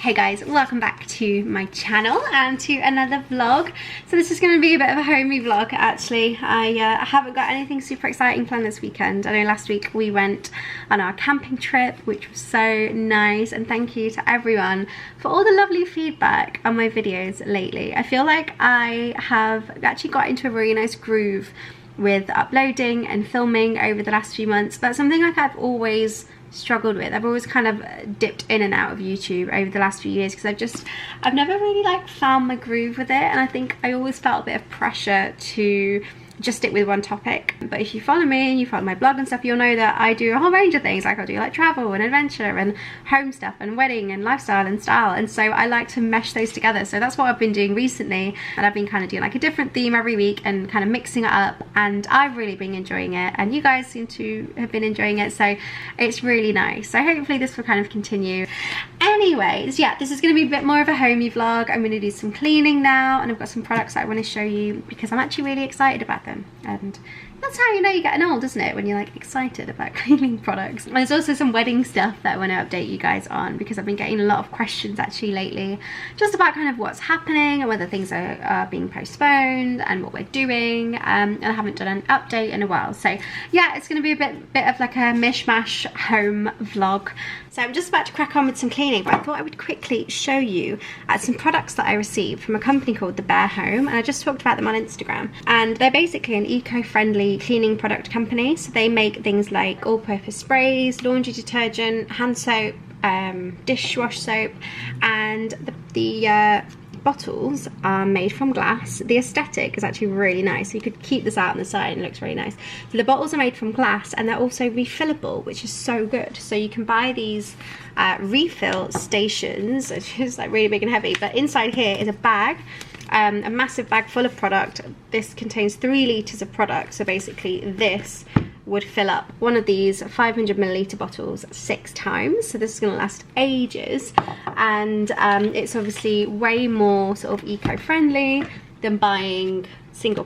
Hey guys, welcome back to my channel and to another vlog. So this is going to be a bit of a homey vlog actually. I haven't got anything super exciting planned this weekend. I know last week we went on our camping trip, which was so nice, and thank you to everyone for all the lovely feedback on my videos lately. I feel like I have actually got into a really nice groove with uploading and filming over the last few months. That's something like I've always struggled with. I've always kind of dipped in and out of YouTube over the last few years because I've never really like found my groove with it, and I think I always felt a bit of pressure to just stick with one topic. But if you follow me and you follow my blog and stuff, you'll know that I do a whole range of things. Like I do like travel and adventure and home stuff and wedding and lifestyle and style, and so I like to mesh those together. So that's what I've been doing recently, and I've been kind of doing like a different theme every week and kind of mixing it up, and I've really been enjoying it, and you guys seem to have been enjoying it, so it's really nice. So hopefully this will kind of continue. Anyways, yeah, this is going to be a bit more of a homey vlog. I'm going to do some cleaning now, and I've got some products that I want to show you because I'm actually really excited about them, and that's how you know you're getting old, isn't it, when you're like excited about cleaning products. And there's also some wedding stuff that I want to update you guys on because I've been getting a lot of questions actually lately just about kind of what's happening and whether things are being postponed and what we're doing, and I haven't done an update in a while. So yeah, it's going to be a bit of like a mishmash home vlog. So I'm just about to crack on with some cleaning, but I thought I would quickly show you some products that I received from a company called The Bear Home, and I just talked about them on Instagram. And they're basically an eco-friendly cleaning product company. So they make things like all-purpose sprays, laundry detergent, hand soap, dishwash soap, and the bottles are made from glass. The aesthetic is actually really nice, so you could keep this out on the side and it looks really nice. So the bottles are made from glass, and they're also refillable, which is so good. So you can buy these refill stations, which is like really big and heavy, but inside here is a bag, a massive bag full of product. This contains 3 litres of product, so basically this would fill up one of these 500ml bottles 6 times. So this is going to last ages, and it's obviously way more sort of eco-friendly than buying single-use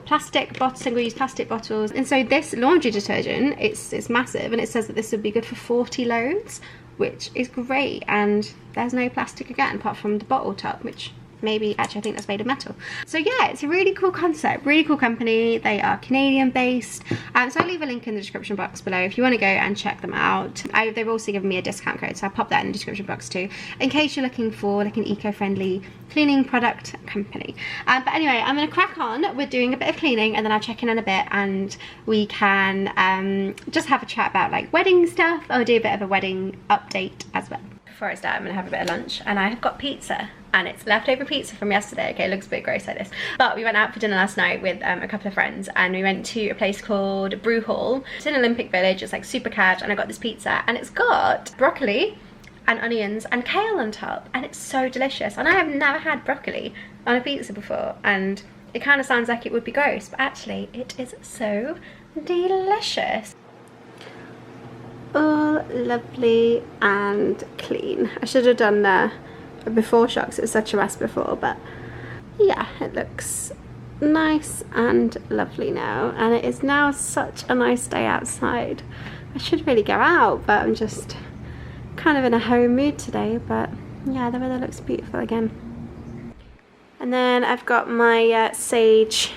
plastic bottles. And so this laundry detergent, it's massive, and it says that this would be good for 40 loads, which is great, and there's no plastic again apart from the bottle top, which maybe actually I think that's made of metal. So yeah, it's a really cool concept, really cool company. They are Canadian based, so I'll leave a link in the description box below if you want to go and check them out. They've also given me a discount code, so I'll pop that in the description box too, in case you're looking for like an eco-friendly cleaning product company. But anyway, I'm going to crack on with doing a bit of cleaning, and then I'll check in a bit and we can just have a chat about like wedding stuff. I'll do a bit of a wedding update as well. Before I start, I'm going to have a bit of lunch, and I have got pizza, and it's leftover pizza from yesterday. Okay, it looks a bit gross like this, but we went out for dinner last night with a couple of friends, and we went to a place called Brew Hall. It's in Olympic Village. It's like super cash, and I got this pizza, and it's got broccoli and onions and kale on top, and it's so delicious. And I have never had broccoli on a pizza before, and it kind of sounds like it would be gross, but actually it is so delicious. All lovely and clean. I should have done a before shot because it was such a mess before, but yeah, it looks nice and lovely now, and it is now such a nice day outside. I should really go out, but I'm just kind of in a home mood today. But yeah, the weather looks beautiful again. And then I've got my sage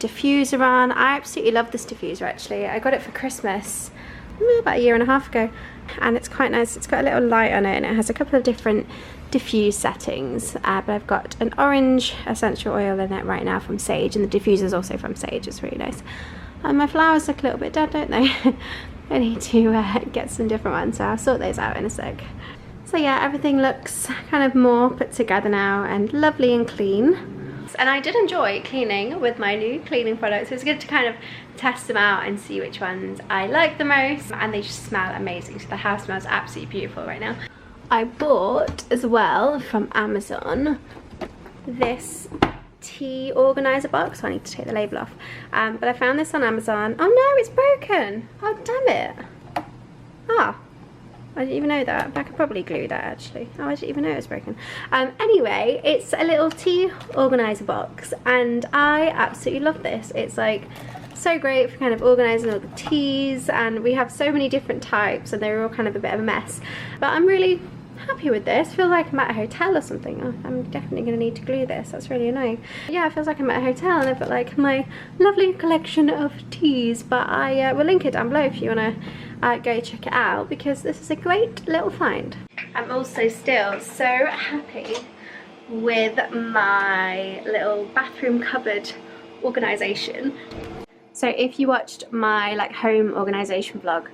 diffuser on. I absolutely love this diffuser actually. I got it for Christmas about 1.5 years ago, and it's quite nice. It's got a little light on it, and it has a couple of different diffuse settings, but I've got an orange essential oil in it right now from sage, and the diffuser is also from sage. It's really nice. And my flowers look a little bit dead, don't they? I need to get some different ones, so I'll sort those out in a sec. So yeah, everything looks kind of more put together now and lovely and clean. And I did enjoy cleaning with my new cleaning products. It was good to kind of test them out and see which ones I like the most, and they just smell amazing. So the house smells absolutely beautiful right now. I bought as well from Amazon this tea organizer box. So I need to take the label off, but I found this on Amazon. Oh no, it's broken. Oh damn it. Ah, I didn't even know that. I could probably glue that actually. Oh, I didn't even know it was broken. Anyway, it's a little tea organizer box, and I absolutely love this. It's like so great for kind of organising all the teas, and we have so many different types, and they're all kind of a bit of a mess. But I'm really happy with this. Feel like I'm at a hotel or something. Oh, I'm definitely going to need to glue this. That's really annoying. But yeah, it feels like I'm at a hotel and I've got like my lovely collection of teas. But I will link it down below if you want to go check it out, because this is a great little find. I'm also still so happy with my little bathroom cupboard organisation. So if you watched my like home organisation vlog,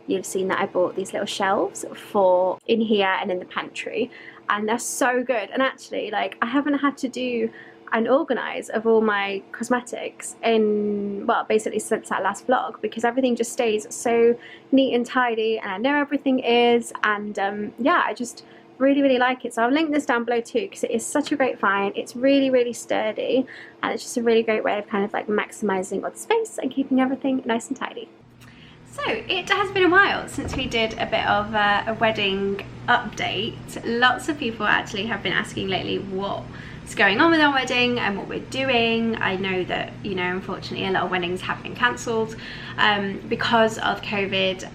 you've seen that I bought these little shelves for in here and in the pantry, and they're so good. And actually, like, I haven't had to do and organise of all my cosmetics in, well, basically since that last vlog, because everything just stays so neat and tidy and I know everything is, and yeah, I just really like it. So I'll link this down below too, because it is such a great find. It's really sturdy, and it's just a really great way of kind of like maximising all the space and keeping everything nice and tidy. So it has been a while since we did a bit of a wedding update. Lots of people actually have been asking lately what's going on with our wedding and what we're doing. I know that, you know, unfortunately a lot of weddings have been cancelled because of COVID,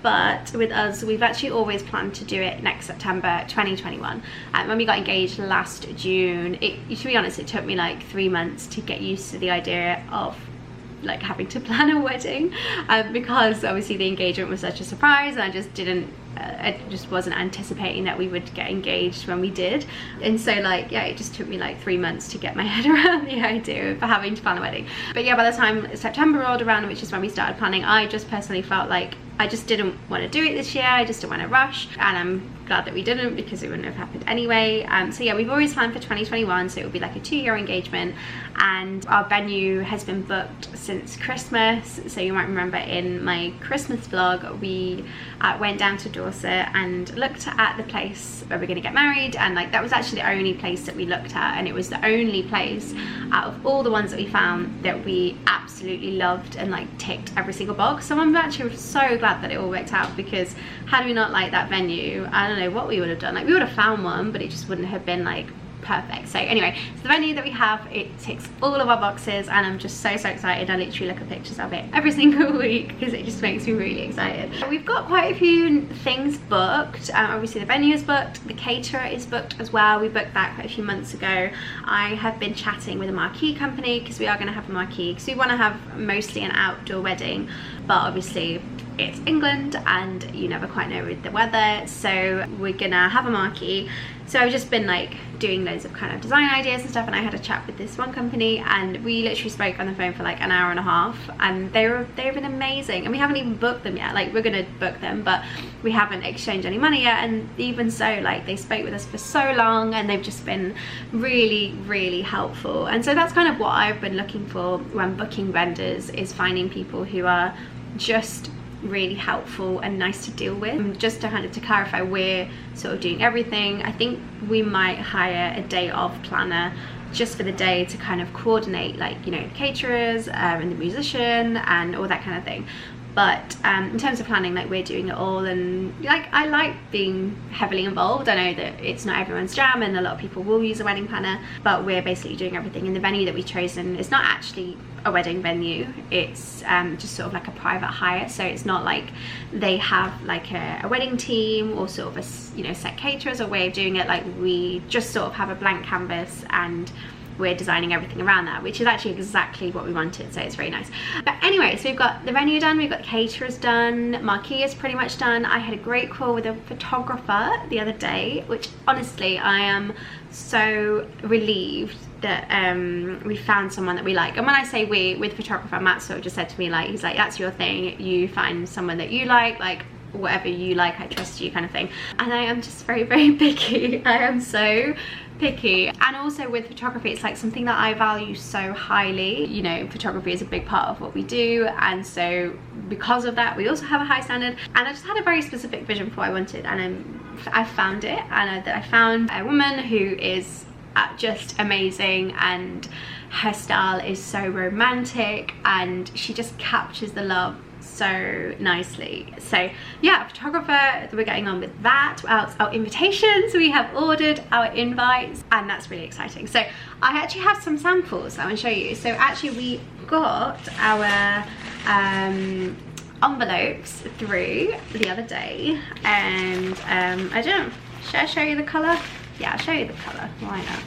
but with us, we've actually always planned to do it next September 2021. When we got engaged last June, to be honest, it took me like 3 months to get used to the idea of like having to plan a wedding, because obviously the engagement was such a surprise, and I just wasn't anticipating that we would get engaged when we did. And so like, yeah, it just took me like 3 months to get my head around the idea of having to plan a wedding. But yeah, by the time September rolled around, which is when we started planning, I just personally felt like I just didn't want to do it this year. I just didn't want to rush, and I'm glad that we didn't, because it wouldn't have happened anyway. So yeah, we've always planned for 2021, so it will be like a 2-year engagement, and our venue has been booked since Christmas. So you might remember in my Christmas vlog, we went down to Dorset and looked at the place where we're going to get married, and like that was actually the only place that we looked at, and it was the only place out of all the ones that we found that we absolutely loved and like ticked every single box. So I'm actually so glad that it all worked out, because had we not liked that venue, I don't know what we would have done. Like, we would have found one, but it just wouldn't have been like perfect. So anyway, so the venue that we have, it ticks all of our boxes, and I'm just so excited. I literally look at pictures of it every single week because it just makes me really excited. We've got quite a few things booked. Obviously the venue is booked, the caterer is booked as well. We booked that quite a few months ago. I have been chatting with a marquee company, because we are going to have a marquee, because we want to have mostly an outdoor wedding, but obviously it's England and you never quite know with the weather, so we're gonna have a marquee. So I've just been like doing loads of kind of design ideas and stuff, and I had a chat with this one company, and we literally spoke on the phone for like an hour and a half, and they've been amazing. And we haven't even booked them yet. Like, we're gonna book them, but we haven't exchanged any money yet. And even so, like, they spoke with us for so long, and they've just been really helpful. And so that's kind of what I've been looking for when booking vendors, is finding people who are just really helpful and nice to deal with. Just to kind of to clarify, we're sort of doing everything. I think we might hire a day of planner just for the day to kind of coordinate, like, you know, the caterers and the musician and all that kind of thing. But in terms of planning, like, we're doing it all, and like, I like being heavily involved. I know that it's not everyone's jam, and a lot of people will use a wedding planner, but we're basically doing everything. And the venue that we've chosen is not actually a wedding venue, it's just sort of like a private hire. So it's not like they have like a wedding team or sort of a, you know, set caterers or way of doing it. Like, we just sort of have a blank canvas, and we're designing everything around that, which is actually exactly what we wanted, so it's very nice. But anyway, so we've got the venue done, we've got caterers done, marquee is pretty much done. I had a great call with a photographer the other day, which honestly I am so relieved that we found someone that we like. And when I say we, with photographer, Matt sort of just said to me, like, he's like, that's your thing, you find someone that you like whatever you like, I trust you, kind of thing. And I am just very picky. I am so picky. And also with photography, it's like something that I value so highly. You know, photography is a big part of what we do, and so because of that, we also have a high standard. And I just had a very specific vision for what I wanted, and I found it. And I found a woman who is just amazing, and her style is so romantic, and she just captures the love so nicely. So yeah, photographer, we're getting on with that. Our invitations, we have ordered our invites, and that's really exciting. So I actually have some samples I want to show you. So actually we got our envelopes through the other day, and I don't Should I show you the colour? Yeah, I'll show you the colour. Why not?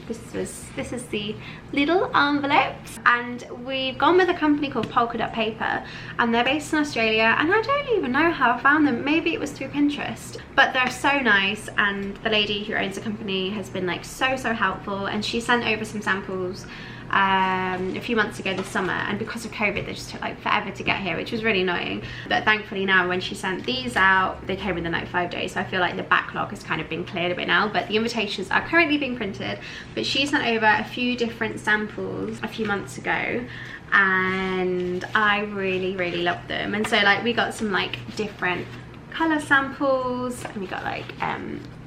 This is the little envelopes, and we've gone with a company called Polka Dot Paper, and they're based in Australia, and I don't even know how I found them. Maybe it was through Pinterest, but they're so nice, and the lady who owns the company has been like so helpful, and she sent over some samples a few months ago this summer, and because of COVID they just took like forever to get here, which was really annoying. But thankfully now when she sent these out, they came within like 5 days, so I feel like the backlog has kind of been cleared a bit now. But the invitations are currently being printed, but she sent over a few different samples a few months ago, and I really loved them. And so like we got some like different color samples, and we got like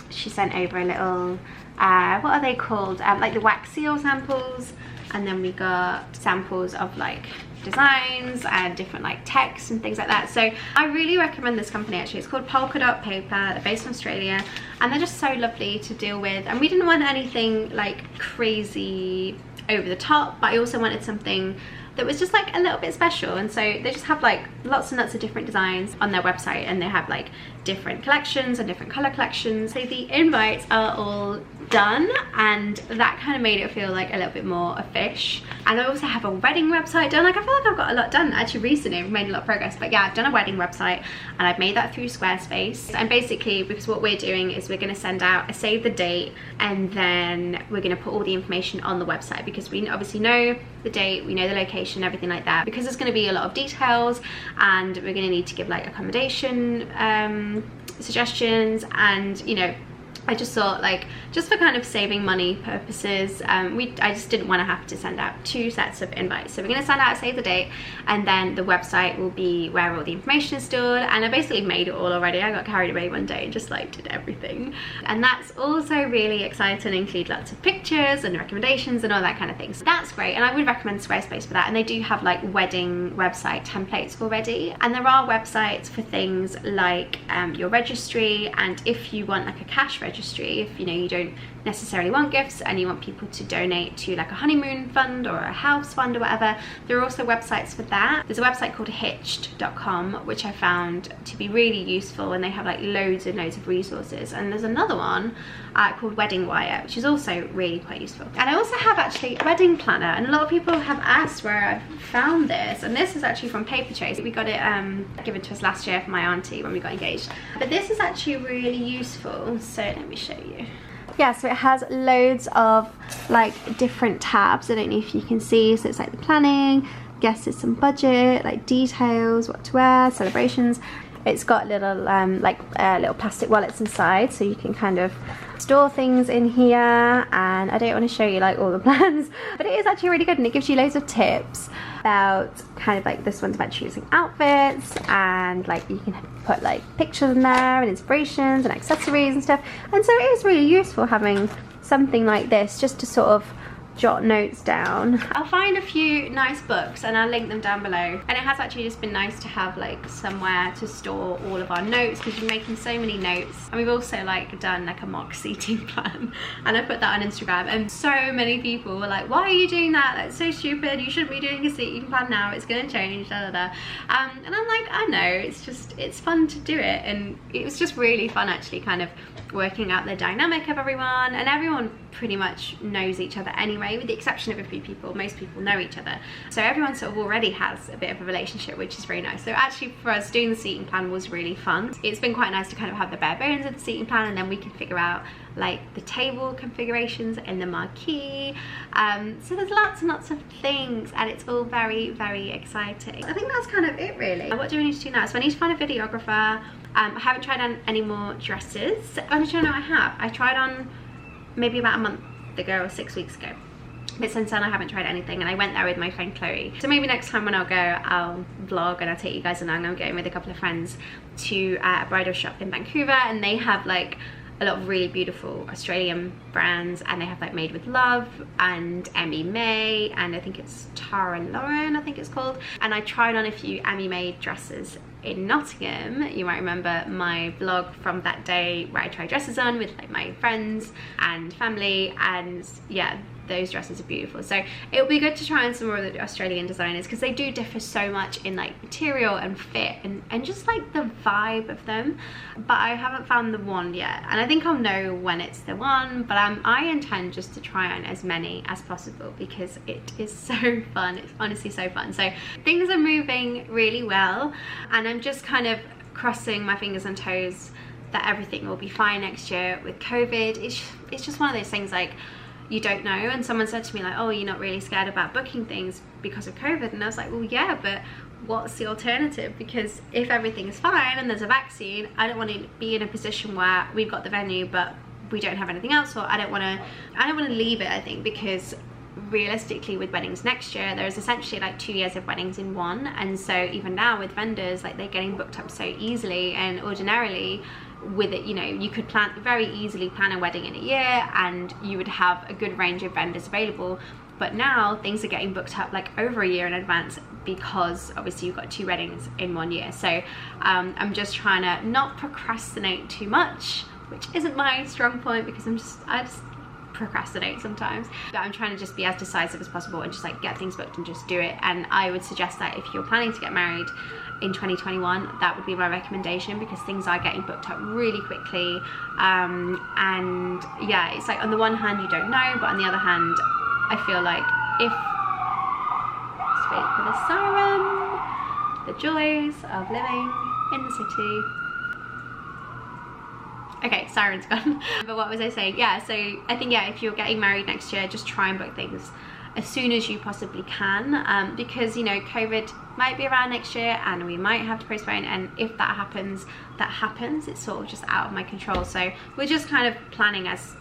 she sent over a little what are they called, like the wax seal samples, and then we got samples of like designs and different like text and things like that. So I really recommend this company actually. It's called Polka Dot Paper. They're based in Australia, and they're just so lovely to deal with, and we didn't want anything like crazy over the top, but I also wanted something that was just like a little bit special. And so they just have like lots and lots of different designs on their website, and they have like different collections and different color collections. So the invites are all done, and that kind of made it feel like a little bit more official. And I also have a wedding website done. Like I feel like I've got a lot done actually recently. I've made a lot of progress, but yeah, I've done a wedding website, and I've made that through Squarespace. And basically, because what we're doing is we're going to send out a save the date, and then we're going to put all the information on the website, because we obviously know the date, we know the location, everything like that, because there's going to be a lot of details, and we're going to need to give like accommodation suggestions. And you know, I just thought like, just for kind of saving money purposes, I just didn't want to have to send out 2 sets of invites. So we're going to send out a save the date, and then the website will be where all the information is stored. And I basically made it all already. I got carried away one day and just like did everything. And that's also really exciting, include lots of pictures and recommendations and all that kind of thing. So that's great, and I would recommend Squarespace for that. And they do have like wedding website templates already, and there are websites for things like your registry, and if you want like a cash registry, if you know you don't necessarily want gifts and you want people to donate to like a honeymoon fund or a house fund or whatever, there are also websites for that. There's a website called hitched.com, which I found to be really useful, and they have like loads and loads of resources. And there's another one called Wedding Wire, which is also really quite useful. And I also have actually a wedding planner, and a lot of people have asked where I found this, and this is actually from Paper Chase. We got it given to us last year from my auntie when we got engaged, but this is actually really useful. So let me show you. Yeah, so it has loads of like different tabs. I don't know if you can see. So it's like the planning, guesses, some budget, like details, what to wear, celebrations. It's got little little plastic wallets inside, so you can kind of store things in here. And I don't want to show you like all the plans, but it is actually really good, and it gives you loads of tips about kind of like, this one's about choosing outfits, and like you can put like pictures in there and inspirations and accessories and stuff. And so it is really useful having something like this just to sort of jot notes down. I'll find a few nice books and I'll link them down below. And it has actually just been nice to have like somewhere to store all of our notes, because we're making so many notes. And we've also like done like a mock seating plan, and I put that on Instagram, and so many people were like, why are you doing that? That's so stupid, you shouldn't be doing a seating plan now, it's gonna change, da da da. And I'm like, I know, it's fun to do it. And it was just really fun actually, kind of working out the dynamic of everyone, and everyone pretty much knows each other anyway, with the exception of a few people. Most people know each other, so everyone sort of already has a bit of a relationship, which is very nice. So actually for us, doing the seating plan was really fun. It's been quite nice to kind of have the bare bones of the seating plan, and then we can figure out like the table configurations and the marquee. So there's lots and lots of things, and it's all very exciting. I think that's kind of it really. What do I need to do now? So I need to find a videographer. I haven't tried on any more dresses. Actually, no, I have. I tried on maybe about a month ago or 6 weeks ago, but since then I haven't tried anything, and I went there with my friend Chloe. So maybe next time when I'll go, I'll vlog and I'll take you guys along. I'm going with a couple of friends to a bridal shop in Vancouver, and they have like a lot of really beautiful Australian brands, and they have like Made with Love and Emmy May, and I think it's Tara Lauren, I think it's called. And I tried on a few Emmy made dresses in Nottingham. You might remember my vlog from that day where I tried dresses on with like my friends and family, and yeah, those dresses are beautiful. So it would be good to try on some more of the Australian designers, because they do differ so much in like material and fit and just like the vibe of them. But I haven't found the one yet, and I think I'll know when it's the one. But I intend just to try on as many as possible, because it is so fun. It's honestly so fun. So things are moving really well, and I'm just kind of crossing my fingers and toes that everything will be fine next year. With COVID, it's just one of those things, like, you don't know. And someone said to me like, oh, you're not really scared about booking things because of COVID? And I was like, well, yeah, but what's the alternative? Because if everything is fine and there's a vaccine, I don't want to be in a position where we've got the venue but we don't have anything else. Or I don't want to leave it, I think, because realistically with weddings next year, there's essentially like 2 years of weddings in one. And so even now with vendors, like, they're getting booked up so easily, and ordinarily with it, you know, you could very easily plan a wedding in a year and you would have a good range of vendors available. But now things are getting booked up like over a year in advance, because obviously you've got 2 weddings in 1 year. So I'm just trying to not procrastinate too much, which isn't my strong point, because I just procrastinate sometimes. But I'm trying to just be as decisive as possible and just like get things booked and just do it. And I would suggest that if you're planning to get married in 2021, that would be my recommendation, because things are getting booked up really quickly. And yeah, it's like on the one hand you don't know, but on the other hand I feel like if, let's wait for the siren, the joys of living in the city. Okay, siren's gone. But what was I saying? Yeah, so I think, yeah, if you're getting married next year, just try and book things as soon as you possibly can, because, you know, COVID might be around next year and we might have to postpone, and if that happens, that happens. It's sort of just out of my control. So we're just kind of planning as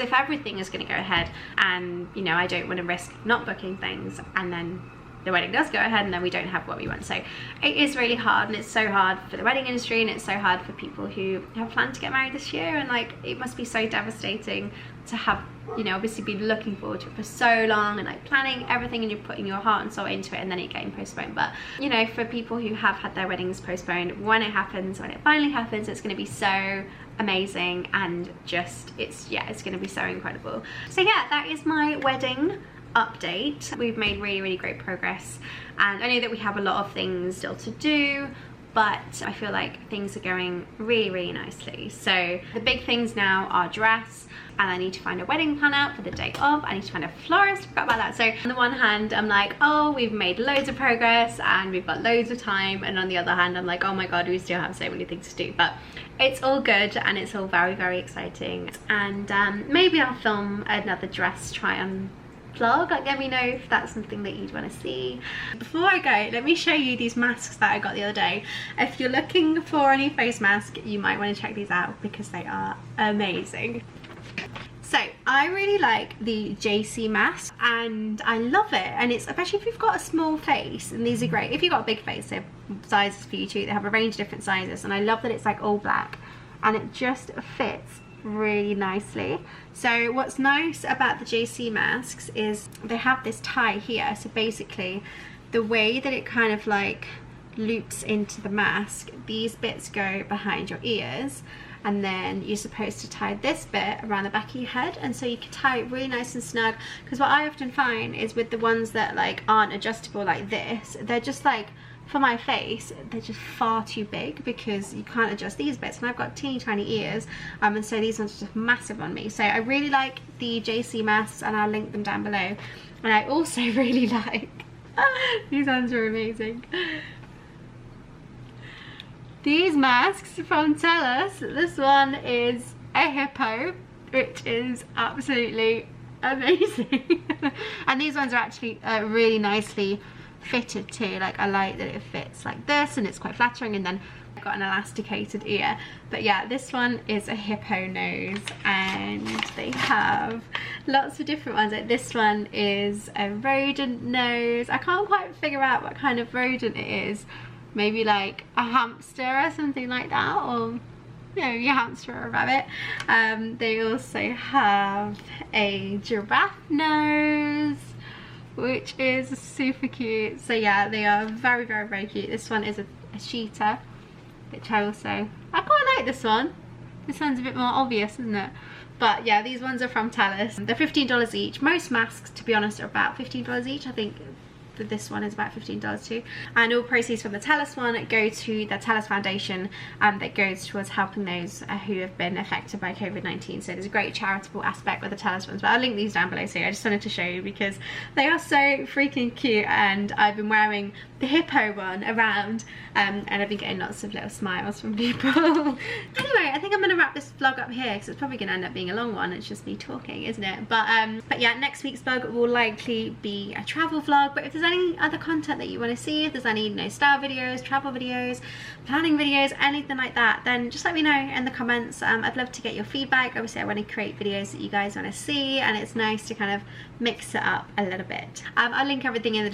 if everything is going to go ahead, and, you know, I don't want to risk not booking things and then the wedding does go ahead and then we don't have what we want. So it is really hard, and it's so hard for the wedding industry, and it's so hard for people who have planned to get married this year. And like, it must be so devastating to have, you know, obviously been looking forward to it for so long and like planning everything, and you're putting your heart and soul into it, and then it getting postponed. But, you know, for people who have had their weddings postponed, when it happens, when it finally happens, it's going to be so amazing, and just, it's going to be so incredible. So yeah, that is my wedding update. We've made really great progress, and I know that we have a lot of things still to do, but I feel like things are going really nicely. So the big things now are dress, and I need to find a wedding planner for the day of. I need to find a florist, forgot about that. So on the one hand I'm like, oh, we've made loads of progress and we've got loads of time, and on the other hand I'm like, oh my god, we still have so many things to do. But it's all good, and it's all very exciting. And maybe I'll film another dress try on vlog. Like, let me know if that's something that you'd want to see. Before I go, let me show you these masks that I got the other day. If you're looking for a new face mask, you might want to check these out, because they are amazing. So I really like the JC mask, and I love it, and it's, especially if you've got a small face, and these are great. If you've got a big face, they're sizes for you too. They have a range of different sizes, and I love that it's like all black, and it just fits really nicely. So what's nice about the JC masks is they have this tie here. So basically the way that it kind of like loops into the mask, these bits go behind your ears, and then you're supposed to tie this bit around the back of your head, and so you can tie it really nice and snug. Because what I often find is with the ones that like aren't adjustable like this, they're just like, for my face, they're just far too big, because you can't adjust these bits, and I've got teeny tiny ears, and so these ones are just massive on me. So I really like the JC masks, and I'll link them down below. And I also really like these ones are amazing, these masks from Tellus. This one is a hippo, which is absolutely amazing. And these ones are actually really nicely fitted too. Like, I like that it fits like this, and it's quite flattering, and then I've got an elasticated ear. But yeah, this one is a hippo nose, and they have lots of different ones. Like, this one is a rodent nose. I can't quite figure out what kind of rodent it is. Maybe like a hamster or something like that, or maybe a hamster or a rabbit. They also have a giraffe nose, which is super cute. So yeah, they are very cute. This one is a cheetah, which I quite like this one. This one's a bit more obvious, isn't it? But yeah, these ones are from Talis. They're $15 each. Most masks, to be honest, are about $15 each. I think that this one is about $15 too. And all proceeds from the Talis one go to the Talis Foundation, that goes towards helping those who have been affected by COVID-19. So there's a great charitable aspect with the Talis ones, but I'll link these down below. So I just wanted to show you because they are so freaking cute, and I've been wearing the hippo one around, and I've been getting lots of little smiles from people. Anyway, I think I'm gonna wrap this vlog up here because it's probably gonna end up being a long one. It's just me talking, isn't it? But yeah, next week's vlog will likely be a travel vlog. But if there's any other content that you want to see, if there's any, you know, style videos, travel videos, planning videos, anything like that, then just let me know in the comments. I'd love to get your feedback. Obviously I want to create videos that you guys want to see, and it's nice to kind of mix it up a little bit. I'll link everything in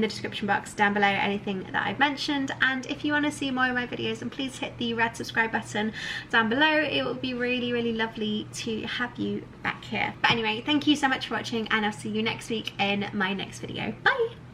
the description box down below, anything that I've mentioned. And if you want to see more of my videos, then please hit the red subscribe button down below. It will be really, really lovely to have you back here. But anyway, thank you so much for watching, and I'll see you next week in my next video. Bye!